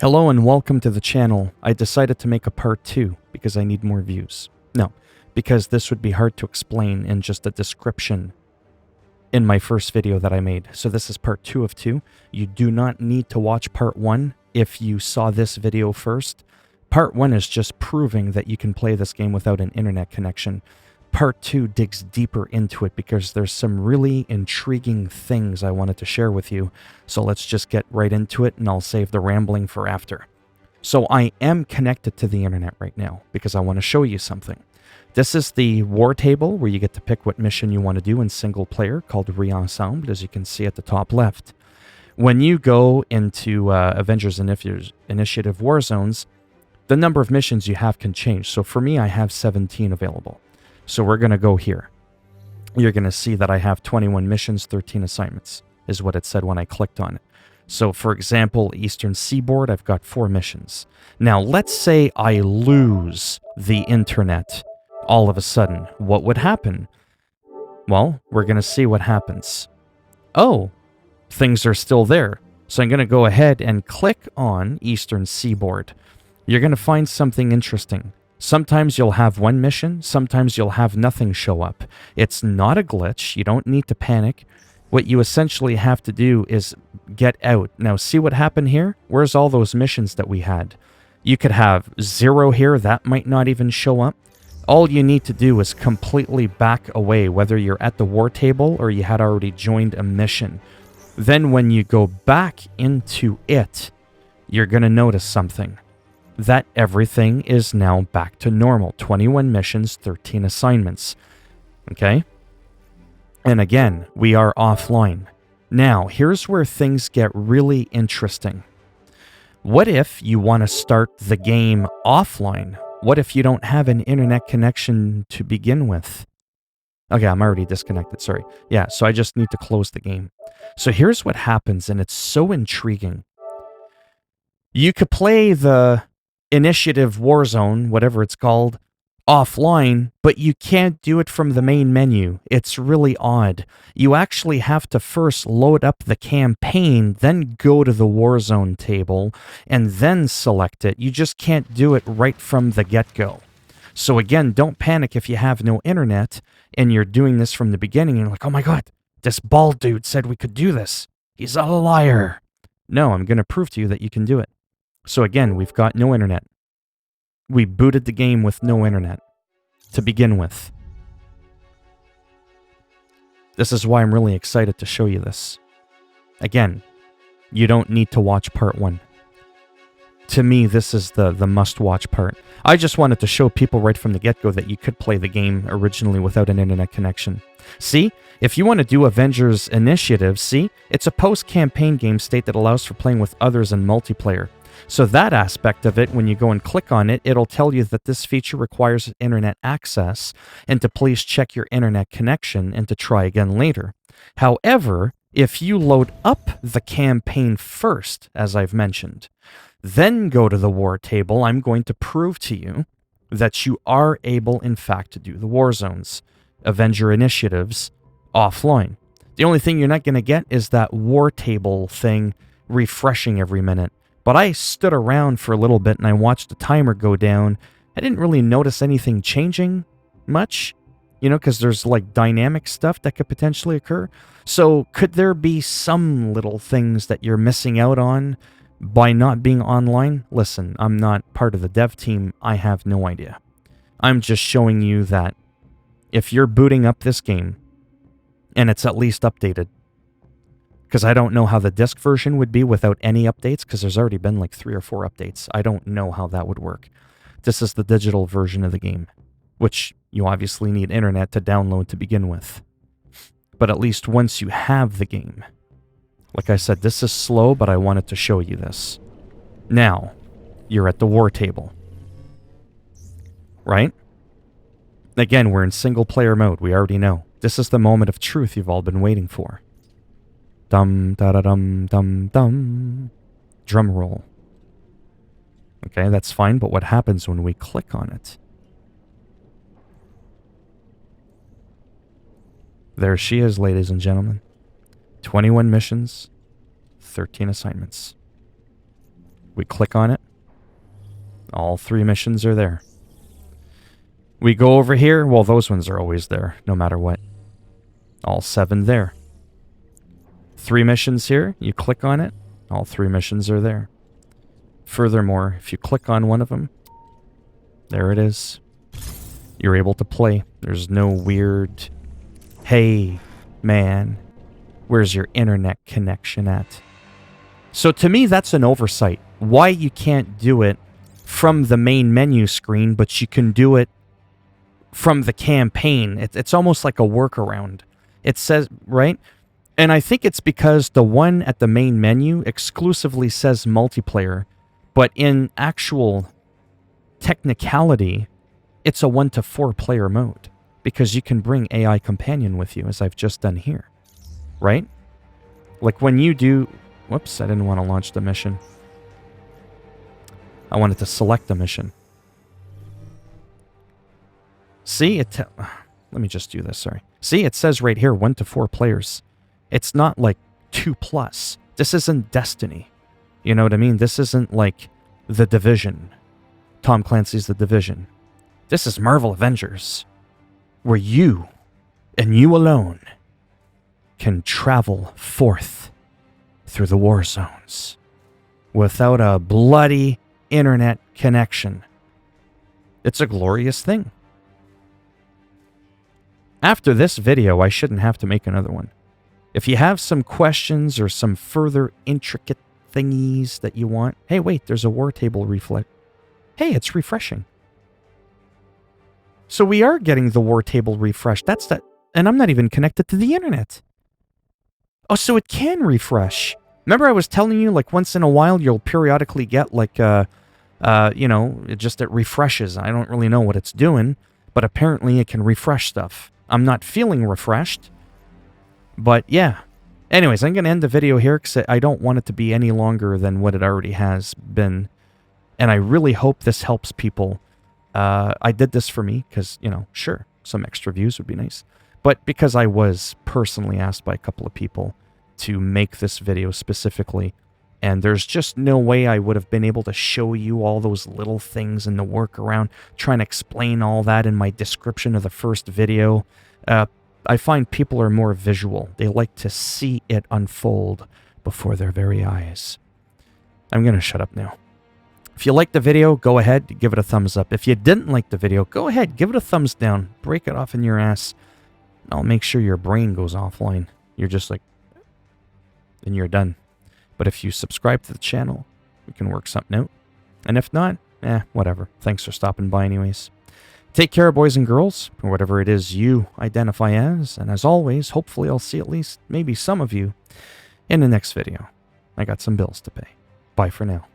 Hello and welcome to the channel. I decided to make a part 2 because I need more views. No, because this would be hard to explain in just a description in my first video that I made. So this is part 2 of 2. You do not need to watch part 1 if you saw this video first. Part 1 is just proving that you can play this game without an internet connection. Part 2 digs deeper into it because there's some really intriguing things I wanted to share with you. So let's just get right into it and I'll save the rambling for after. So I am connected to the internet right now because I want to show you something. This is the war table where you get to pick what mission you want to do in single player called Re-Ensemble, as you can see at the top left. When you go into Avengers Initiative War Zones, the number of missions you have can change. So for me, I have 17 available. So we're going to go here. You're going to see that I have 21 missions, 13 assignments, is what it said when I clicked on it. So for example, Eastern Seaboard, I've got 4 missions. Now, let's say I lose the internet all of a sudden. What would happen? Well, we're going to see what happens. Oh, things are still there. So I'm going to go ahead and click on Eastern Seaboard. You're going to find something interesting. Sometimes you'll have one mission, sometimes you'll have nothing show up. It's not a glitch, you don't need to panic. What you essentially have to do is get out. Now see what happened here? Where's all those missions that we had? You could have 0 here, that might not even show up. All you need to do is completely back away, whether you're at the war table or you had already joined a mission. Then when you go back into it, you're going to notice something. That everything is now back to normal. 21 missions, 13 assignments. Okay? And again, we are offline. Now, here's where things get really interesting. What if you want to start the game offline? What if you don't have an internet connection to begin with? Okay, I'm already disconnected, sorry. Yeah, so I just need to close the game. So here's what happens, and it's so intriguing. You could play the Initiative Warzone, whatever it's called, offline, but you can't do it from the main menu. It's really odd. You actually have to first load up the campaign, then go to the Warzone table, and then select it. You just can't do it right from the get-go. So again, don't panic if you have no internet and you're doing this from the beginning and you're like, oh my god, this bald dude said we could do this. He's a liar. No, I'm going to prove to you that you can do it. So again, we've got no internet. We booted the game with no internet to begin with. This is why I'm really excited to show you this. Again, you don't need to watch part 1. To me, this is the must-watch part. I just wanted to show people right from the get-go that you could play the game originally without an internet connection. See? If you want to do Avengers Initiative, see? It's a post-campaign game state that allows for playing with others in multiplayer. So that aspect of it, when you go and click on it, it'll tell you that this feature requires internet access and to please check your internet connection and to try again later. However, if you load up the campaign first, as I've mentioned, then go to the war table, I'm going to prove to you that you are able, in fact, to do the war zones, Avenger initiatives, offline. The only thing you're not going to get is that war table thing refreshing every minute. But I stood around for a little bit and I watched the timer go down. I didn't really notice anything changing much, you know, because there's like dynamic stuff that could potentially occur. So could there be some little things that you're missing out on by not being online? Listen, I'm not part of the dev team. I have no idea. I'm just showing you that if you're booting up this game and it's at least updated, because I don't know how the disc version would be without any updates, because there's already been like 3 or 4 updates. I don't know how that would work. This is the digital version of the game, which you obviously need internet to download to begin with. But at least once you have the game, like I said, this is slow, but I wanted to show you this. Now, you're at the war table, right? Again, we're in single player mode, we already know. This is the moment of truth you've all been waiting for. Dum da da dum dum dum. Drum roll. Okay, that's fine, but what happens when we click on it? There she is, ladies and gentlemen. 21 missions, 13 assignments. We click on it. All 3 missions are there. We go over here. Well, those ones are always there, no matter what. All 7 there. 3 missions here. You click on it. All 3 missions are there. Furthermore, if you click on one of them, there it is. You're able to play. There's no weird, hey, man, where's your internet connection at? So to me, that's an oversight. Why you can't do it from the main menu screen, but you can do it from the campaign. It's almost like a workaround. It says, right? And I think it's because the one at the main menu exclusively says multiplayer, but in actual technicality, it's a 1 to 4 player mode because you can bring AI companion with you, as I've just done here, right? Like when you do, whoops, I didn't want to launch the mission. I wanted to select the mission. See, let me just do this, sorry. See, it says right here 1 to 4 players. It's not like 2+. This isn't Destiny. You know what I mean? This isn't like The Division. Tom Clancy's The Division. This is Marvel Avengers, where you, and you alone, can travel forth through the war zones without a bloody internet connection. It's a glorious thing. After this video, I shouldn't have to make another one. If you have some questions or some further intricate thingies that you want... Hey, wait, there's a war table reflect. Hey, it's refreshing. So we are getting the war table refreshed. That's that. And I'm not even connected to the internet. Oh, so it can refresh. Remember I was telling you, like, once in a while, you'll periodically get, like, you know, it refreshes. I don't really know what it's doing, but apparently it can refresh stuff. I'm not feeling refreshed, but yeah. Anyways, I'm going to end the video here because I don't want it to be any longer than what it already has been. And I really hope this helps people. I did this for me because, you know, sure, some extra views would be nice. But because I was personally asked by a couple of people to make this video specifically, and there's just no way I would have been able to show you all those little things in the workaround, trying to explain all that in my description of the first video. I find people are more visual. They like to see it unfold before their very eyes. I'm going to shut up now. If you liked the video, go ahead, give it a thumbs up. If you didn't like the video, go ahead, give it a thumbs down. Break it off in your ass. I'll make sure your brain goes offline. You're just like, and you're done. But if you subscribe to the channel, we can work something out. And if not, whatever. Thanks for stopping by anyways. Take care, boys and girls, or whatever it is you identify as. And as always, hopefully I'll see at least maybe some of you in the next video. I got some bills to pay. Bye for now.